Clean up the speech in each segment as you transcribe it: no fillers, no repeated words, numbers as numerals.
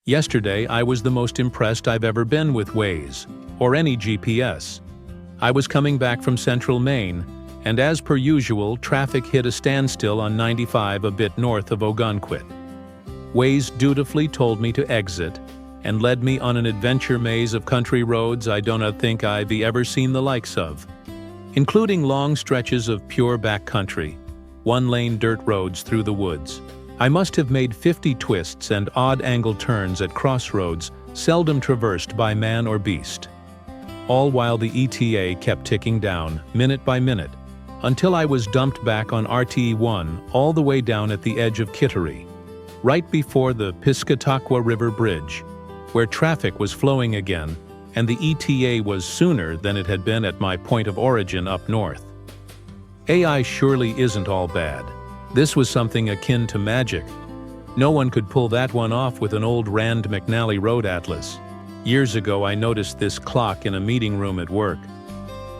Yesterday, I was the most impressed I've ever been with Waze, or any GPS. I was coming back from central Maine, and as per usual, traffic hit a standstill on 95 a bit north of Ogunquit. Waze dutifully told me to exit, and led me on an adventure maze of country roads I do not think I've ever seen the likes of, including long stretches of pure backcountry, one-lane dirt roads through the woods. I must have made 50 twists and odd-angle turns at crossroads seldom traversed by man or beast. All while the ETA kept ticking down, minute by minute, until I was dumped back on RTE1 all the way down at the edge of Kittery, right before the Piscataqua River Bridge, where traffic was flowing again, and the ETA was sooner than it had been at my point of origin up north. AI surely isn't all bad. This was something akin to magic. No one could pull that one off with an old Rand McNally road atlas. Years ago I noticed this clock in a meeting room at work.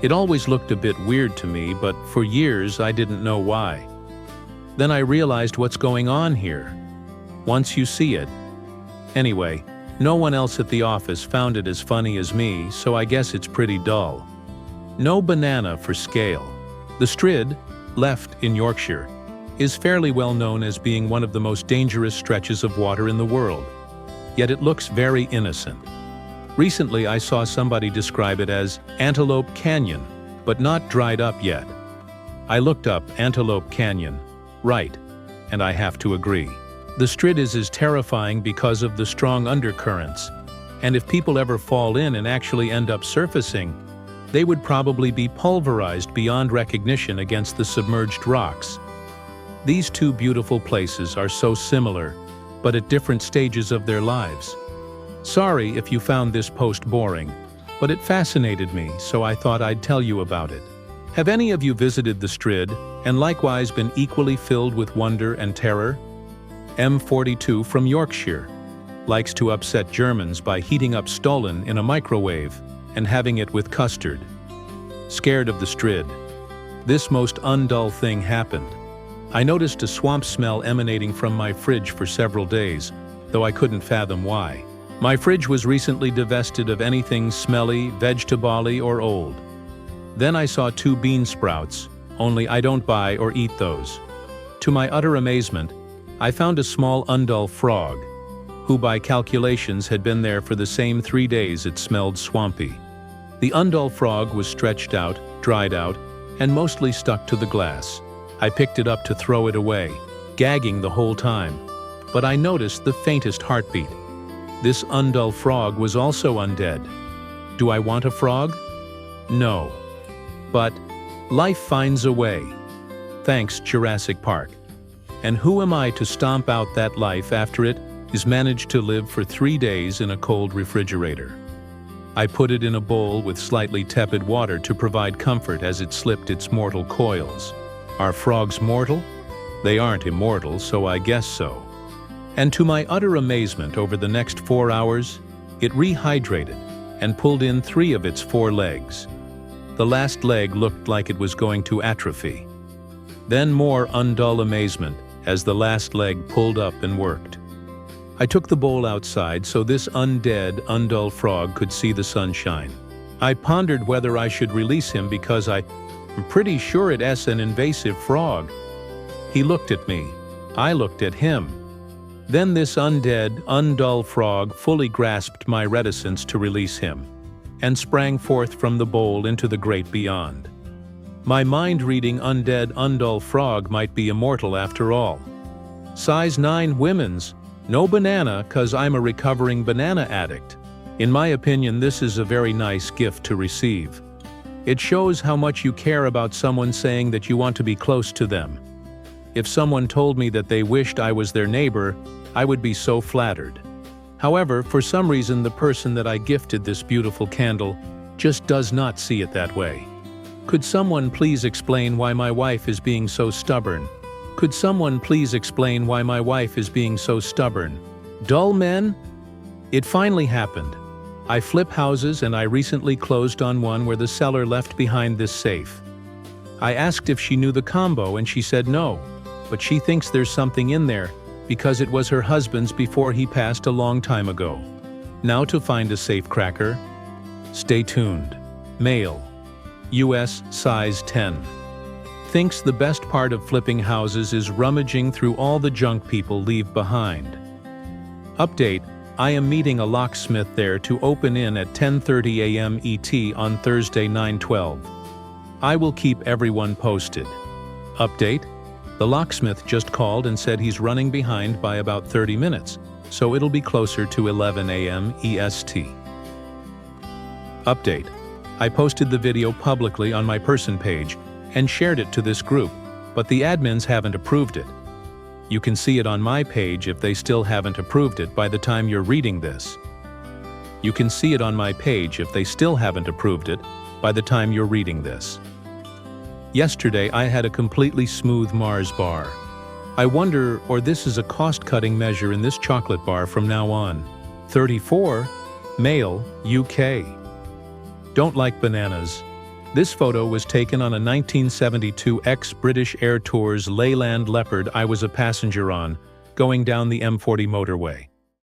It always looked a bit weird to me, but for years I didn't know why. Then I realized what's going on here. Once you see it. Anyway, no one else at the office found it as funny as me, so I guess it's pretty dull. No banana for scale. The Strid, left in Yorkshire, is fairly well known as being one of the most dangerous stretches of water in the world. Yet it looks very innocent. Recently I saw somebody describe it as Antelope Canyon, but not dried up yet. I looked up Antelope Canyon, right, and I have to agree. The Strid is as terrifying because of the strong undercurrents, and if people ever fall in and actually end up surfacing, they would probably be pulverized beyond recognition against the submerged rocks. These two beautiful places are so similar, but at different stages of their lives. Sorry if you found this post boring, but it fascinated me, so I thought I'd tell you about it. Have any of you visited the Strid, and likewise been equally filled with wonder and terror? M42 from Yorkshire likes to upset Germans by heating up Stollen in a microwave and having it with custard. Scared of the Strid. This most undull thing happened. I noticed a swamp smell emanating from my fridge for several days, though I couldn't fathom why. My fridge was recently divested of anything smelly, vegetable-y, or old. Then I saw 2 bean sprouts, only I don't buy or eat those. To my utter amazement, I found a small undull frog, who by calculations had been there for the same 3 days it smelled swampy. The undull frog was stretched out, dried out, and mostly stuck to the glass. I picked it up to throw it away, gagging the whole time, but I noticed the faintest heartbeat. This undull frog was also undead. Do I want a frog? No. But life finds a way. Thanks, Jurassic Park. And who am I to stomp out that life after it is managed to live for 3 days in a cold refrigerator? I put it in a bowl with slightly tepid water to provide comfort as it slipped its mortal coils. Are frogs mortal? They aren't immortal, so I guess so. And to my utter amazement, over the next 4 hours, it rehydrated and pulled in 3 of its 4 legs. The last leg looked like it was going to atrophy. Then more undull amazement as the last leg pulled up and worked. I took the bowl outside so this undead, undull frog could see the sunshine. I pondered whether I should release him because I'm pretty sure it's an invasive frog. He looked at me. I looked at him. Then this undead, undull frog fully grasped my reticence to release him, and sprang forth from the bowl into the great beyond. My mind-reading undead, undull frog might be immortal after all. Size 9 women's, no banana 'cause I'm a recovering banana addict. In my opinion, this is a very nice gift to receive. It shows how much you care about someone saying that you want to be close to them. If someone told me that they wished I was their neighbor, I would be so flattered. However, for some reason the person that I gifted this beautiful candle just does not see it that way. Could someone please explain why my wife is being so stubborn? Could someone please explain why my wife is being so stubborn? Dull men? It finally happened. I flip houses and I recently closed on one where the seller left behind this safe. I asked if she knew the combo and she said no, but she thinks there's something in there, because it was her husband's before he passed a long time ago. Now to find a safe cracker? Stay tuned. Male. US size 10. Thinks the best part of flipping houses is rummaging through all the junk people leave behind. Update: I am meeting a locksmith there to open in at 10:30 a.m. ET on Thursday 9/12. I will keep everyone posted. Update: the locksmith just called and said he's running behind by about 30 minutes, so it'll be closer to 11 a.m. EST. Update: I posted the video publicly on my person page and shared it to this group, but the admins haven't approved it. You can see it on my page if they still haven't approved it by the time you're reading this. You can see it on my page if they still haven't approved it by the time you're reading this. Yesterday I had a completely smooth Mars bar. I wonder, or this is a cost-cutting measure in this chocolate bar from now on. 34, male, UK. Don't like bananas. This photo was taken on a 1972 ex-British Air Tours Leyland Leopard I was a passenger on, going down the M40 motorway.